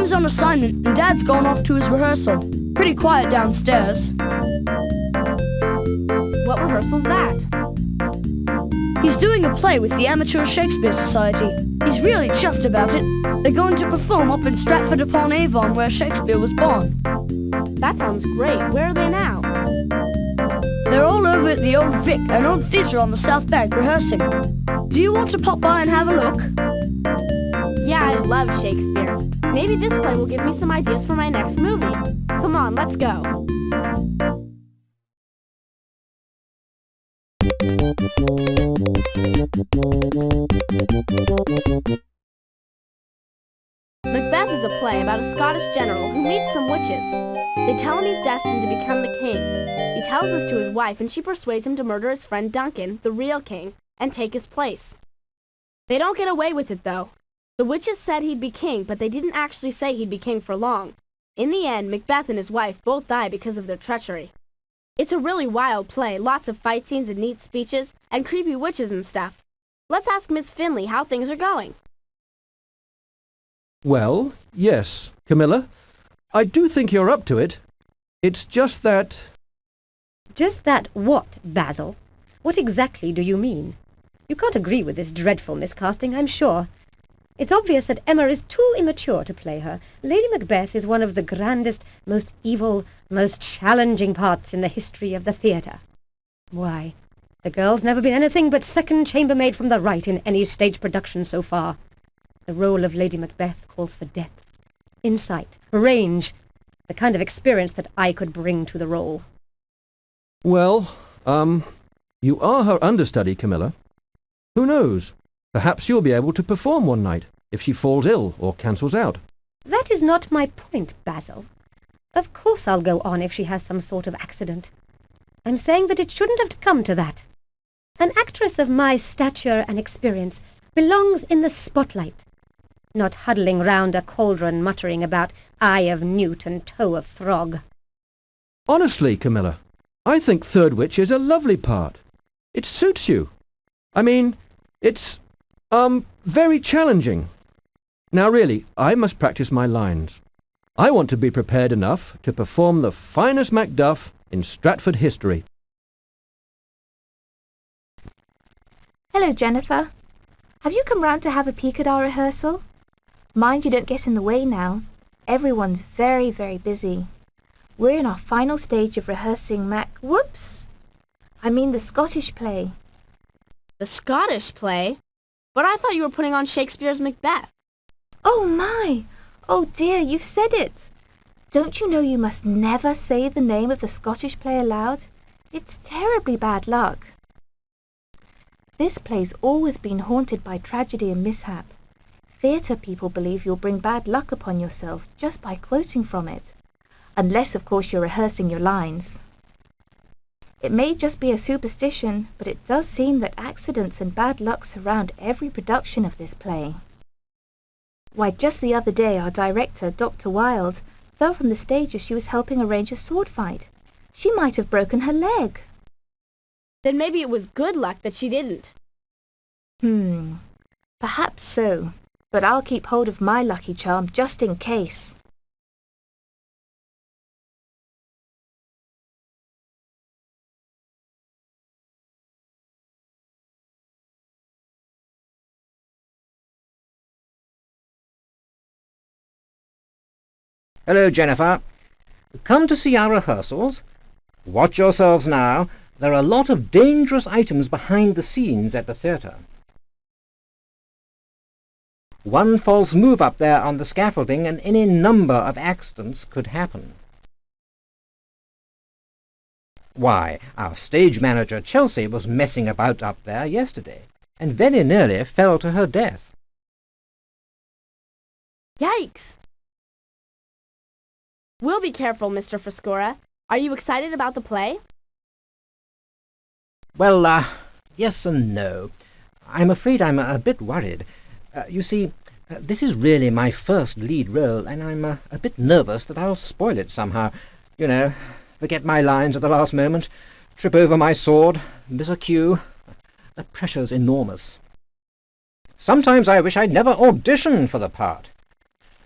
was on assignment and Dad's gone off to his rehearsal. Pretty quiet downstairs. What rehearsal's that? He's doing a play with the Amateur Shakespeare Society. He's really chuffed about it. They're going to perform up in Stratford-Upon-Avon where Shakespeare was born. That sounds great. Where are they now? They're all over at the old Vic, an old theatre on the South Bank, rehearsing. Do you want to pop by and have a look? Yeah, I love Shakespeare. Maybe this play will give me some ideas for my next movie. Come on, let's go. Macbeth is a play about a Scottish general who meets some witches. They tell him he's destined to become the king. He tells this to his wife, and she persuades him to murder his friend Duncan, the real king, and take his place. They don't get away with it, though. The witches said he'd be king, but they didn't actually say he'd be king for long. In the end, Macbeth and his wife both die because of their treachery. It's a really wild play, lots of fight scenes and neat speeches, and creepy witches and stuff. Let's ask Miss Finley how things are going. Well, yes, Camilla. I do think you're up to it. It's just that... Just that what, Basil? What exactly do you mean? You can't agree with this dreadful miscasting, I'm sure. It's obvious that Emma is too immature to play her. Lady Macbeth is one of the grandest, most evil, most challenging parts in the history of the theatre. Why, the girl's never been anything but second chambermaid from the right in any stage production so far. The role of Lady Macbeth calls for depth, insight, range, the kind of experience that I could bring to the role. Well, you are her understudy, Camilla. Who knows? Perhaps you'll be able to perform one night, if she falls ill or cancels out. That is not my point, Basil. Of course I'll go on if she has some sort of accident. I'm saying that it shouldn't have come to that. An actress of my stature and experience belongs in the spotlight, not huddling round a cauldron muttering about eye of newt and toe of frog. Honestly, Camilla, I think Third Witch is a lovely part. It suits you. I mean, it's, very challenging. Now really, I must practice my lines. I want to be prepared enough to perform the finest Macduff in Stratford history. Hello, Jennifer. Have you come round to have a peek at our rehearsal? Mind you don't get in the way now. Everyone's very, very busy. We're in our final stage of rehearsing Whoops! I mean the Scottish play. The Scottish play? But I thought you were putting on Shakespeare's Macbeth. Oh my! Oh dear, you've said it! Don't you know you must never say the name of the Scottish play aloud? It's terribly bad luck. This play's always been haunted by tragedy and mishap. Theatre people believe you'll bring bad luck upon yourself just by quoting from it. Unless, of course, you're rehearsing your lines. It may just be a superstition, but it does seem that accidents and bad luck surround every production of this play. Why, just the other day our director, Dr. Wilde, fell from the stage as she was helping arrange a sword fight. She might have broken her leg. Then maybe it was good luck that she didn't. Perhaps so, but I'll keep hold of my lucky charm just in case. Hello, Jennifer. Come to see our rehearsals? Watch yourselves now. There are a lot of dangerous items behind the scenes at the theatre. One false move up there on the scaffolding and any number of accidents could happen. Why, our stage manager Chelsea was messing about up there yesterday, and very nearly fell to her death. Yikes! We'll be careful, Mr. Foscora. Are you excited about the play? Well, yes and no. I'm afraid I'm a bit worried. You see, this is really my first lead role, and I'm a bit nervous that I'll spoil it somehow. You know, forget my lines at the last moment, trip over my sword, miss a cue. The pressure's enormous. Sometimes I wish I'd never auditioned for the part.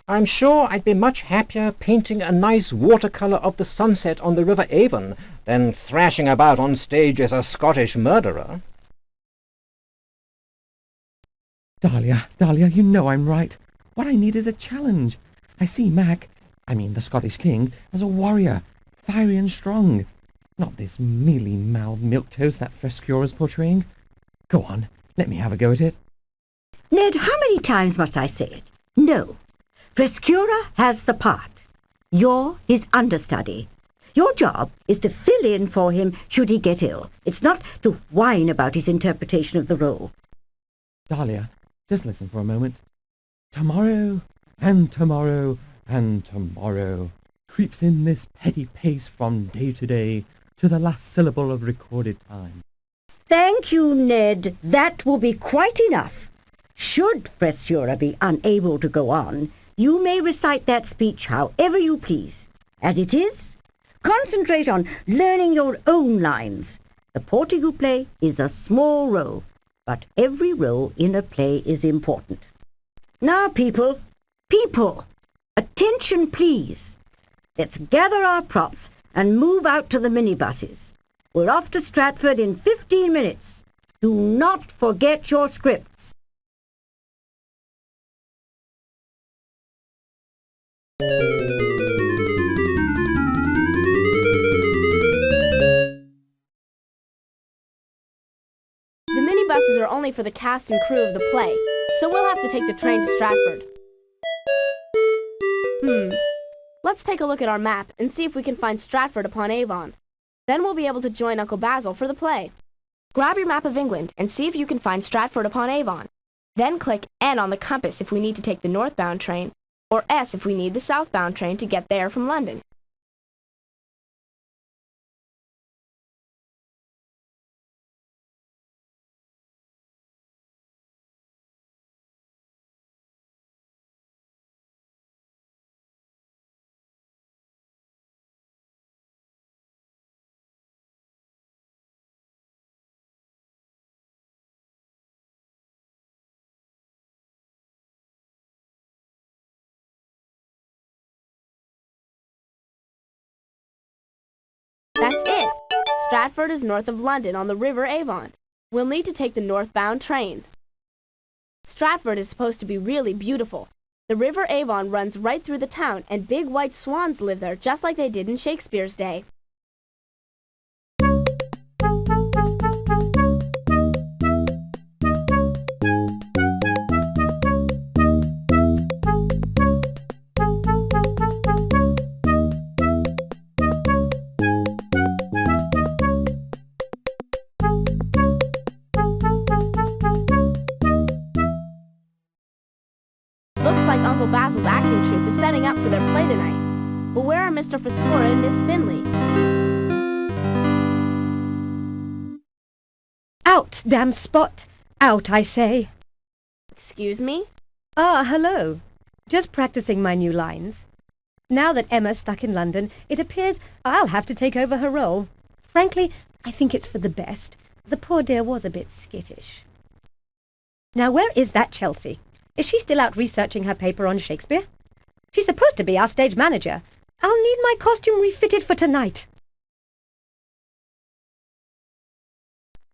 I'm sure I'd be much happier painting a nice watercolour of the sunset on the River Avon than thrashing about on stage as a Scottish murderer. Dahlia, you know I'm right. What I need is a challenge. I see the Scottish king, as a warrior, fiery and strong. Not this mealy-mouthed milquetoast that Frescura's portraying. Go on, let me have a go at it. Ned, how many times must I say it? No. Frescura has the part. You're his understudy. Your job is to fill in for him should he get ill. It's not to whine about his interpretation of the role. Dahlia, just listen for a moment. Tomorrow, and tomorrow, and tomorrow creeps in this petty pace from day to day to the last syllable of recorded time. Thank you, Ned. That will be quite enough. Should Frescura be unable to go on, you may recite that speech however you please. As it is, concentrate on learning your own lines. The porter you play is a small role, but every role in a play is important. Now, people, attention please. Let's gather our props and move out to the minibuses. We're off to Stratford in 15 minutes. Do not forget your scripts. The minibuses are only for the cast and crew of the play, so we'll have to take the train to Stratford. Let's take a look at our map and see if we can find Stratford-Upon-Avon. Then we'll be able to join Uncle Basil for the play. Grab your map of England and see if you can find Stratford-Upon-Avon. Then click N on the compass if we need to take the northbound train, or S if we need the southbound train to get there from London. That's it! Stratford is north of London on the River Avon. We'll need to take the northbound train. Stratford is supposed to be really beautiful. The River Avon runs right through the town, and big white swans live there just like they did in Shakespeare's day. Looks like Uncle Basil's acting troupe is setting up for their play tonight. But where are Mr. Frescura and Miss Finley? Out, damn spot! Out, I say! Excuse me? Ah, hello. Just practicing my new lines. Now that Emma's stuck in London, it appears I'll have to take over her role. Frankly, I think it's for the best. The poor dear was a bit skittish. Now, where is that Chelsea? Is she still out researching her paper on Shakespeare? She's supposed to be our stage manager. I'll need my costume refitted for tonight.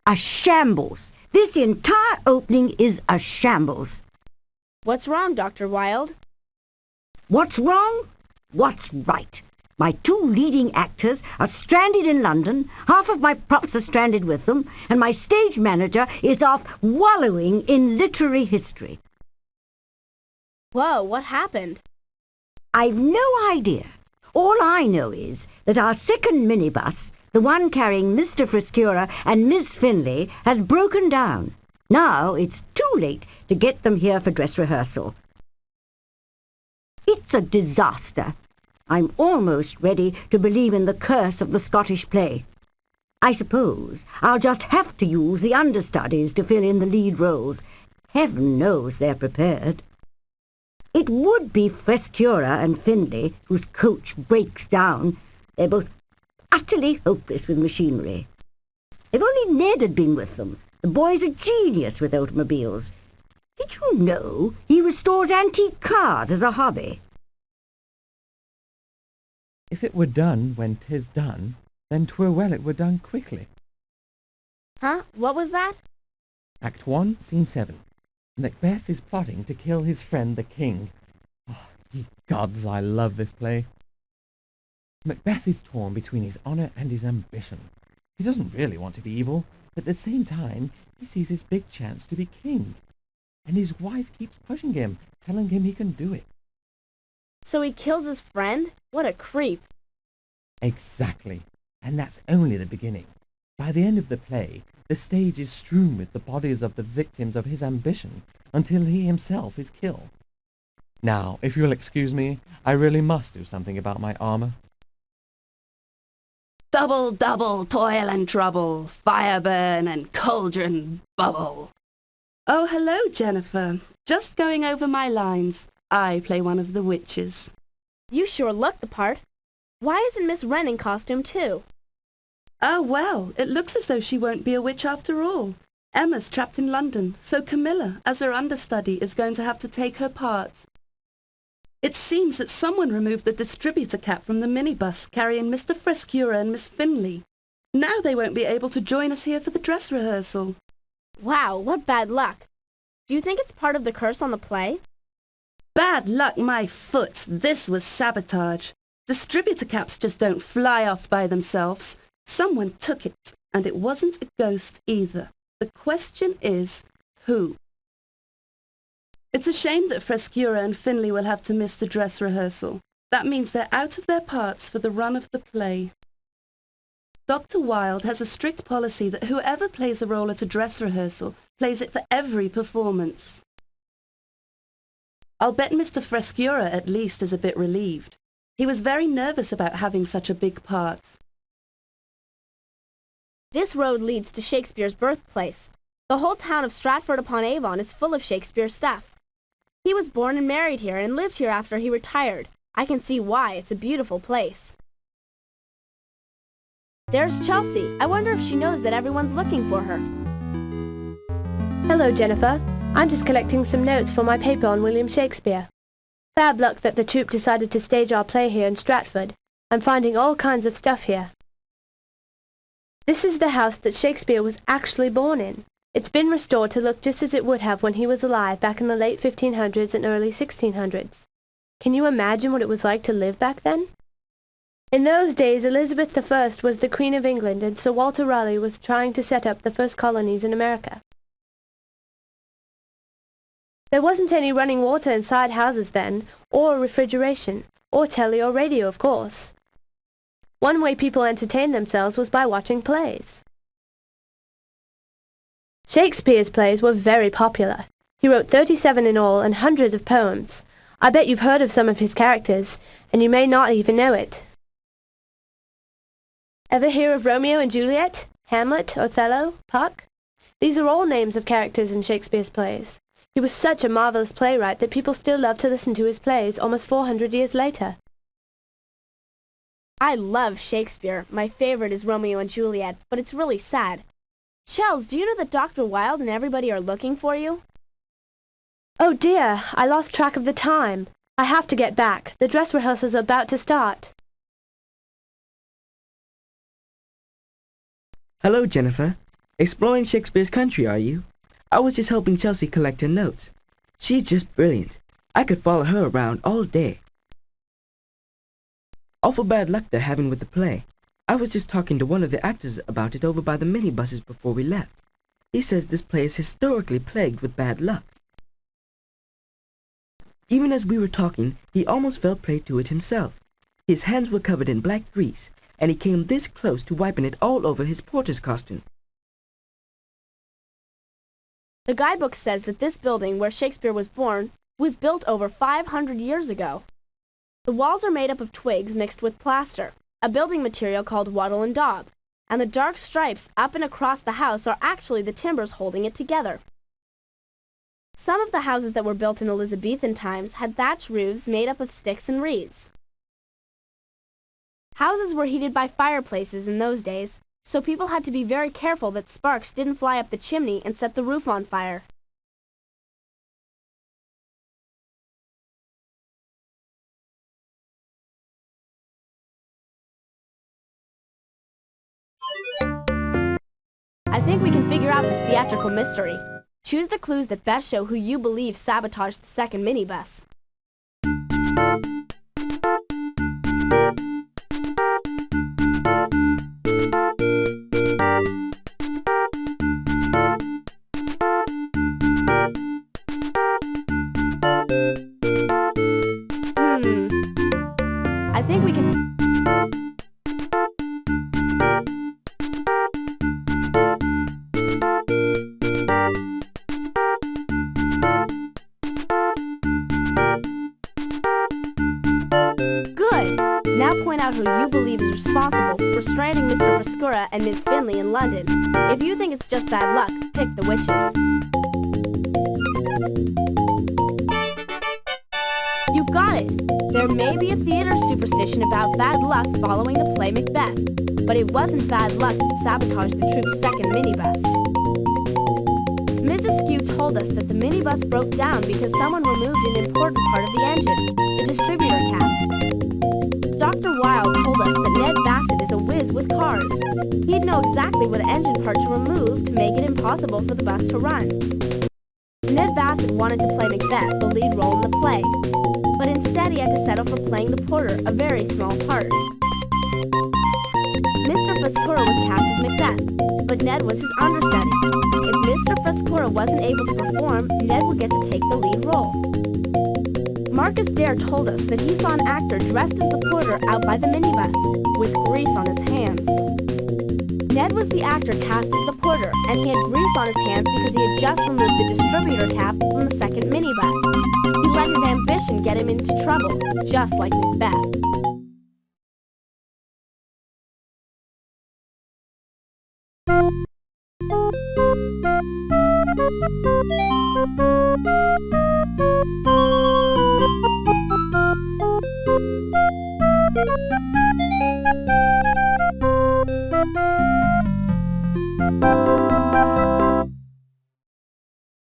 A shambles. This entire opening is a shambles. What's wrong, Dr. Wilde? What's wrong? What's right? My two leading actors are stranded in London, half of my props are stranded with them, and my stage manager is off wallowing in literary history. Whoa, what happened? I've no idea. All I know is that our second minibus, the one carrying Mr. Frescura and Miss Finley, has broken down. Now it's too late to get them here for dress rehearsal. It's a disaster. I'm almost ready to believe in the curse of the Scottish play. I suppose I'll just have to use the understudies to fill in the lead roles. Heaven knows they're prepared. It would be Frescura and Finley whose coach breaks down. They're both utterly hopeless with machinery. If only Ned had been with them. The boy's a genius with automobiles. Did you know he restores antique cars as a hobby? If it were done when 'tis done, then 'twere well it were done quickly. Huh? What was that? Act 1, Scene 7. Macbeth is plotting to kill his friend the king. Oh, ye gods, I love this play. Macbeth is torn between his honour and his ambition. He doesn't really want to be evil, but at the same time, he sees his big chance to be king. And his wife keeps pushing him, telling him he can do it. So he kills his friend? What a creep. Exactly. And that's only the beginning. By the end of the play, the stage is strewn with the bodies of the victims of his ambition until he himself is killed. Now, if you'll excuse me, I really must do something about my armour. Double, double, toil and trouble, fire burn and cauldron bubble. Oh, hello, Jennifer. Just going over my lines. I play one of the witches. You sure look the part. Why isn't Miss Wren in costume too? Oh, well, it looks as though she won't be a witch after all. Emma's trapped in London, so Camilla, as her understudy, is going to have to take her part. It seems that someone removed the distributor cap from the minibus carrying Mr. Frescura and Miss Finley. Now they won't be able to join us here for the dress rehearsal. Wow, what bad luck. Do you think it's part of the curse on the play? Bad luck, my foot. This was sabotage. Distributor caps just don't fly off by themselves. Someone took it, and it wasn't a ghost either. The question is, who? It's a shame that Frescura and Finley will have to miss the dress rehearsal. That means they're out of their parts for the run of the play. Dr. Wilde has a strict policy that whoever plays a role at a dress rehearsal plays it for every performance. I'll bet Mr. Frescura at least is a bit relieved. He was very nervous about having such a big part. This road leads to Shakespeare's birthplace. The whole town of Stratford-Upon-Avon is full of Shakespeare stuff. He was born and married here and lived here after he retired. I can see why. It's a beautiful place. There's Chelsea. I wonder if she knows that everyone's looking for her. Hello, Jennifer. I'm just collecting some notes for my paper on William Shakespeare. Bad luck that the troupe decided to stage our play here in Stratford. I'm finding all kinds of stuff here. This is the house that Shakespeare was actually born in. It's been restored to look just as it would have when he was alive back in the late 1500s and early 1600s. Can you imagine what it was like to live back then? In those days, Elizabeth I was the Queen of England, and Sir Walter Raleigh was trying to set up the first colonies in America. There wasn't any running water inside houses then, or refrigeration, or telly or radio, of course. One way people entertained themselves was by watching plays. Shakespeare's plays were very popular. He wrote 37 in all and hundreds of poems. I bet you've heard of some of his characters, and you may not even know it. Ever hear of Romeo and Juliet, Hamlet, Othello, Puck? These are all names of characters in Shakespeare's plays. He was such a marvelous playwright that people still love to listen to his plays almost 400 years later. I love Shakespeare. My favorite is Romeo and Juliet, but it's really sad. Shells, do you know that Dr. Wilde and everybody are looking for you? Oh dear, I lost track of the time. I have to get back. The dress rehearsals are about to start. Hello, Jennifer. Exploring Shakespeare's country, are you? I was just helping Chelsea collect her notes. She's just brilliant. I could follow her around all day. Awful bad luck they're having with the play. I was just talking to one of the actors about it over by the minibuses before we left. He says this play is historically plagued with bad luck. Even as we were talking, he almost fell prey to it himself. His hands were covered in black grease, and he came this close to wiping it all over his porter's costume. The guidebook says that this building where Shakespeare was born was built over 500 years ago. The walls are made up of twigs mixed with plaster, a building material called wattle and daub, and the dark stripes up and across the house are actually the timbers holding it together. Some of the houses that were built in Elizabethan times had thatch roofs made up of sticks and reeds. Houses were heated by fireplaces in those days, so people had to be very careful that sparks didn't fly up the chimney and set the roof on fire. I think we can figure out this theatrical mystery. Choose the clues that best show who you believe sabotaged the second minibus. I think we can... Good! Now point out who you believe is responsible for stranding Mr. Frescura and Miss Finley in London. If you think it's just bad luck, pick the witches. You got it! There may be a theater superstition about bad luck following the play Macbeth, but it wasn't bad luck that sabotaged the troupe's second minibus. Mrs. Skew told us that the minibus broke down because someone removed an important part of the engine, the distributor cap. Dr. Wilde told us that Ned Bassett is a whiz with cars. He'd know exactly what engine part to remove to make it impossible for the bus to run. Ned Bassett wanted to play Macbeth, the lead role in the play, but instead he had to settle for playing the porter, a very small part. Mr. Frescura was cast as Macbeth, but Ned was his understudy. If Mr. Frescura wasn't able to perform, Ned would get to take the lead role. Marcus Dare told us that he saw an actor dressed as the porter out by the minibus, with grease on his hands. Ned was the actor cast as the porter, and he had grease on his hands because he had just removed the distributor cap from the second minibus. He let his ambition get him into trouble, just like Macbeth.